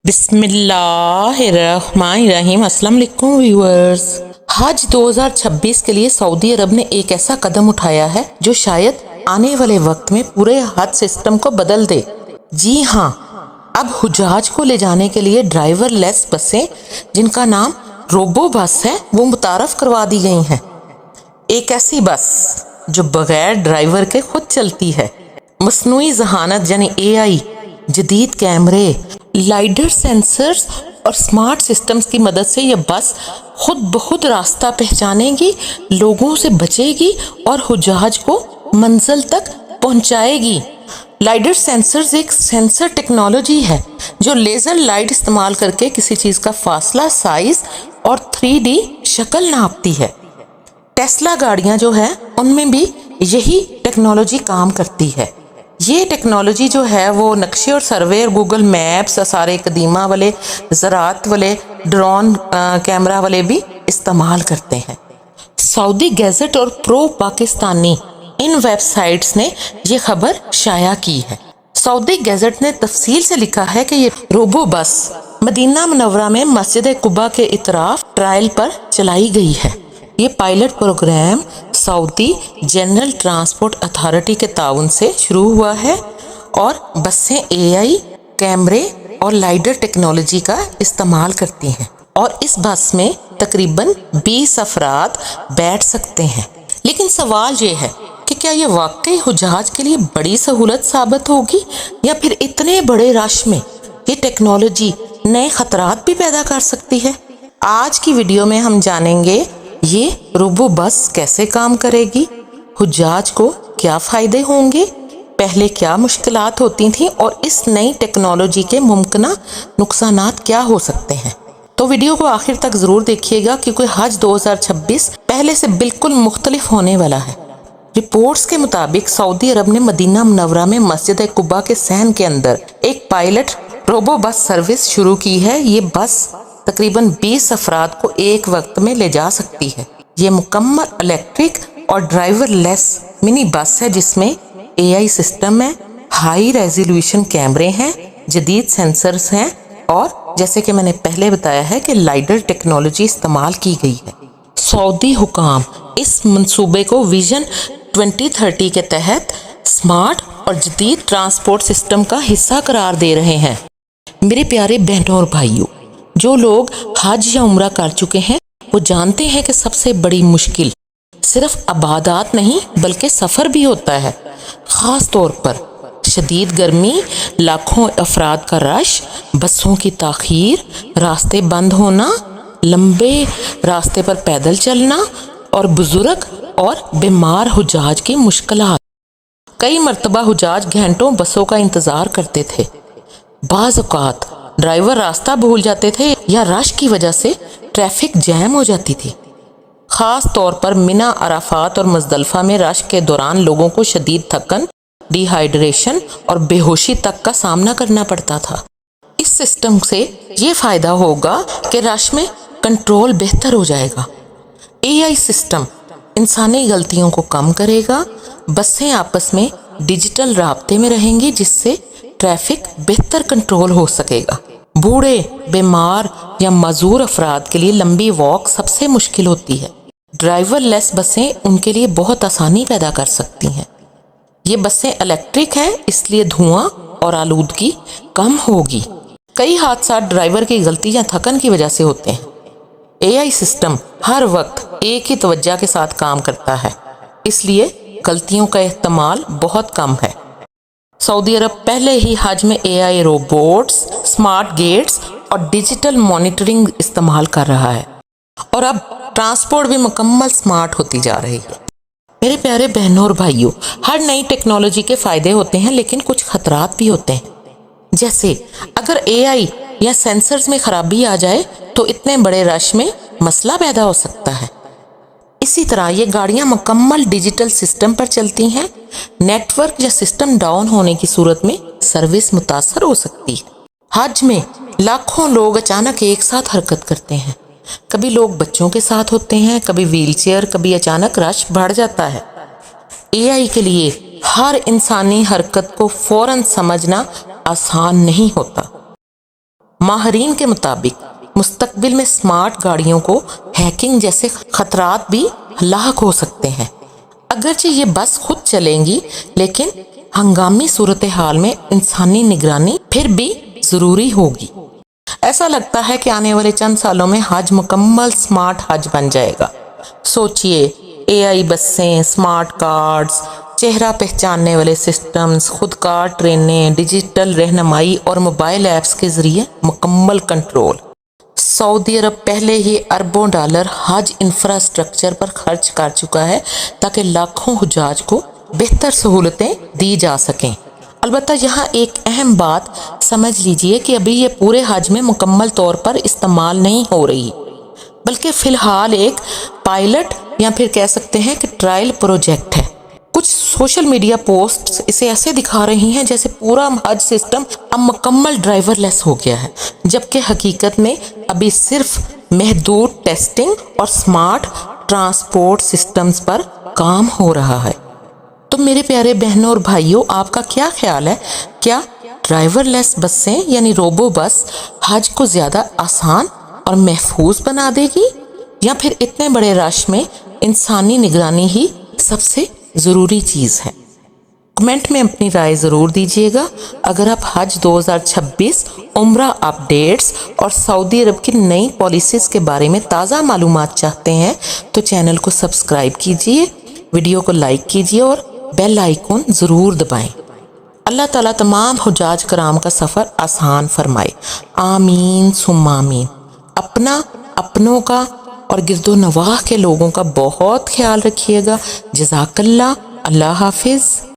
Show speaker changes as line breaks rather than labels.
बिस्मिल्लाहिर्रहमानिर्रहीम। अस्सलाम वालेकुम व्यूअर्स। हज 2026 के लिए सऊदी अरब ने एक ऐसा कदम उठाया है जो शायद आने वाले वक्त में पूरे हज सिस्टम को बदल दे। जी हाँ, अब हुजाज को ले जाने के लिए ड्राइवर लेस बसें, जिनका नाम रोबो बस है, वो मुतारफ करवा दी गई हैं। एक ऐसी बस जो बगैर ड्राइवर के खुद चलती है। मसनूई जहानत यानी AI, जदीद कैमरे, लाइडर सेंसर्स और स्मार्ट सिस्टम्स की मदद से यह बस खुद ब खुद रास्ता पहचानेगी, लोगों से बचेगी और हुजाज को मंजिल तक पहुंचाएगी। लाइडर सेंसर्स एक सेंसर टेक्नोलॉजी है जो लेज़र लाइट इस्तेमाल करके किसी चीज़ का फासला, साइज और 3D शक्ल नापती है। टेस्ला गाड़ियां जो है उनमें भी यही टेक्नोलॉजी काम करती है। ये टेक्नोलॉजी जो है वो नक्शे और सर्वे, गूगल मैप्स, सारे कदीमा वाले, ज़रात वाले, ड्रोन कैमरा वाले भी इस्तेमाल करते हैं। सऊदी गैजेट और प्रो पाकिस्तानी इन वेबसाइट्स ने ये खबर शाया की है। सऊदी गैजेट ने तफसील से लिखा है कि ये रोबो बस मदीना मुनव्वरा में मस्जिद कुबा के इतराफ ट्रायल पर चलाई गई है। ये pilot program Saudi general transport authority के ताउन से शुरू हुआ है और बसें AI, कैमरे और लाइडर टेक्नोलॉजी का इस्तेमाल करती हैं और इस बस में तकरीबन 20 अफराद बैठ सकते हैं। लेकिन सवाल ये है कि क्या ये वाकई हुजाज के लिए बड़ी सहूलत साबित होगी या फिर इतने बड़े रश में ये टेक्नोलॉजी नए खतरात भी पैदा कर सकती है। आज की वीडियो में हम जानेंगे ये रोबो बस कैसे काम करेगी, हुज्जाज को क्या फ़ायदे होंगे, पहले क्या मुश्किलात होती थी और इस नई टेक्नोलॉजी के मुमकिना नुकसानात क्या हो सकते हैं। तो वीडियो को आखिर तक ज़रूर देखिएगा क्योंकि हज 2026 पहले से बिल्कुल मुख्तलिफ होने वाला है। रिपोर्ट्स के मुताबिक सऊदी अरब ने मदीना मुनव्वरा में मस्जिद कुबा के सहन के अंदर एक पायलट रोबो बस सर्विस शुरू की है। ये बस तकरीबन 20 अफराद को एक वक्त में ले जा सकती है। ये मुकम्मल इलेक्ट्रिक और ड्राइवर लेस मिनी बस है जिसमें AI सिस्टम है, हाई रेजोल्यूशन कैमरे हैं, जदीद सेंसर्स हैं और जैसे कि मैंने पहले बताया है कि लाइडर टेक्नोलॉजी इस्तेमाल की गई है। सऊदी हुकाम इस मंसूबे को विजन 2030 के तहत स्मार्ट और जदीद ट्रांसपोर्ट सिस्टम का हिस्सा करार दे रहे हैं। मेरे प्यारे बहनों और भाइयों, जो लोग हज या उम्रा कर चुके हैं वो जानते हैं कि सबसे बड़ी मुश्किल सिर्फ आबादात नहीं बल्कि सफ़र भी होता है। ख़ास तौर पर शदीद गर्मी, लाखों अफराद का रश, बसों की ताख़ीर, रास्ते बंद होना, लंबे रास्ते पर पैदल चलना और बुजुर्ग और बीमार हुजाज की मुश्किलात। कई मरतबा हुजाज घंटों बसों का इंतज़ार करते थे। बाज़ औक़ात ड्राइवर रास्ता भूल जाते थे या रश की वजह से ट्रैफिक जैम हो जाती थी। ख़ास तौर पर मिना, अराफात और मुज़दलिफ़ा में रश के दौरान लोगों को शदीद थकन, डिहाइड्रेशन और बेहोशी तक का सामना करना पड़ता था। इस सिस्टम से ये फ़ायदा होगा कि रश में कंट्रोल बेहतर हो जाएगा। AI सिस्टम इंसानी गलतियों को कम करेगा। बसें आपस में डिजिटल राब्ते में रहेंगी जिससे ट्रैफिक बेहतर कंट्रोल हो सकेगा। बूढ़े, बीमार या मजूर अफराद के लिए लंबी वॉक सबसे मुश्किल होती है। ड्राइवर लेस बसें उनके लिए बहुत आसानी पैदा कर सकती हैं। ये बसें इलेक्ट्रिक हैं इसलिए धुआं और आलूदगी कम होगी। कई हादसा ड्राइवर की गलती या थकन की वजह से होते हैं। AI सिस्टम हर वक्त एक ही तवज्जो के साथ काम करता है इसलिए गलतियों का एहतमाल बहुत कम है। सऊदी अरब पहले ही हज में AI रोबोट्स, स्मार्ट गेट्स और डिजिटल मॉनिटरिंग इस्तेमाल कर रहा है और अब ट्रांसपोर्ट भी मुकम्मल स्मार्ट होती जा रही है। मेरे प्यारे बहनों और भाइयों, हर नई टेक्नोलॉजी के फ़ायदे होते हैं लेकिन कुछ खतरात भी होते हैं। जैसे अगर AI या सेंसर्स में ख़राबी आ जाए तो इतने बड़े रश में मसला पैदा हो सकता है। इसी तरह ये गाड़ियाँ मुकम्मल डिजिटल सिस्टम पर चलती हैं। नेटवर्क या सिस्टम डाउन होने की सूरत में सर्विस मुतासर हो सकती है। हज में लाखों लोग अचानक एक साथ हरकत करते हैं। कभी लोग बच्चों के साथ होते हैं, कभी व्हीलचेयर, कभी अचानक रश बढ़ जाता है। AI के लिए हर इंसानी हरकत को फौरन समझना आसान नहीं होता। ماہرین کے مطابق مستقبل میں اسمارٹ گاڑیوں کو ہیکنگ جیسے خطرات بھی لاحق ہو سکتے ہیں۔ اگرچہ یہ بس خود چلیں گی، لیکن ہنگامی صورتحال میں انسانی نگرانی پھر بھی ضروری ہوگی۔ ایسا لگتا ہے کہ آنے والے چند سالوں میں حج مکمل اسمارٹ حج بن جائے گا۔ سوچئے، اے آئی بسیں، اسمارٹ کارڈز، چہرہ پہچاننے والے سسٹمز، خودکار ٹرینیں، ڈیجیٹل رہنمائی اور موبائل ایپس کے ذریعے مکمل کنٹرول۔ سعودی عرب پہلے ہی اربوں ڈالر حج انفراسٹرکچر پر خرچ کر چکا ہے تاکہ لاکھوں حجاج کو بہتر سہولتیں دی جا سکیں۔ البتہ یہاں ایک اہم بات سمجھ لیجئے کہ ابھی یہ پورے حج میں مکمل طور پر استعمال نہیں ہو رہی، بلکہ فی الحال ایک پائلٹ یا پھر کہہ سکتے ہیں کہ ٹرائل پروجیکٹ ہے۔ کچھ سوشل میڈیا پوسٹس اسے ایسے دکھا رہی ہیں جیسے پورا حج سسٹم اب مکمل ڈرائیور لیس ہو گیا ہے، جبکہ حقیقت میں ابھی صرف محدود ٹیسٹنگ اور سمارٹ ٹرانسپورٹ سسٹمز پر کام ہو رہا ہے۔ تو میرے پیارے بہنوں اور بھائیوں، آپ کا کیا خیال ہے؟ کیا ڈرائیور لیس بسیں یعنی روبو بس حج کو زیادہ آسان اور محفوظ بنا دے گی، یا پھر اتنے بڑے رش میں انسانی نگرانی ہی سب سے ضروری چیز ہے؟ کمنٹ میں اپنی رائے ضرور دیجیے گا۔ اگر آپ حج 2026 عمرہ اپڈیٹس اور سعودی عرب کی نئی پالیسیز کے بارے میں تازہ معلومات چاہتے ہیں تو چینل کو سبسکرائب کیجیے، ویڈیو کو لائک کیجیے اور بیل آئیکن ضرور دبائیں۔ اللہ تعالیٰ تمام حجاج کرام کا سفر آسان فرمائے، آمین ثم آمین۔ اپنا، اپنوں کا اور گرد و نواح کے لوگوں کا بہت خیال رکھیے گا۔ جزاک اللہ۔ اللہ حافظ۔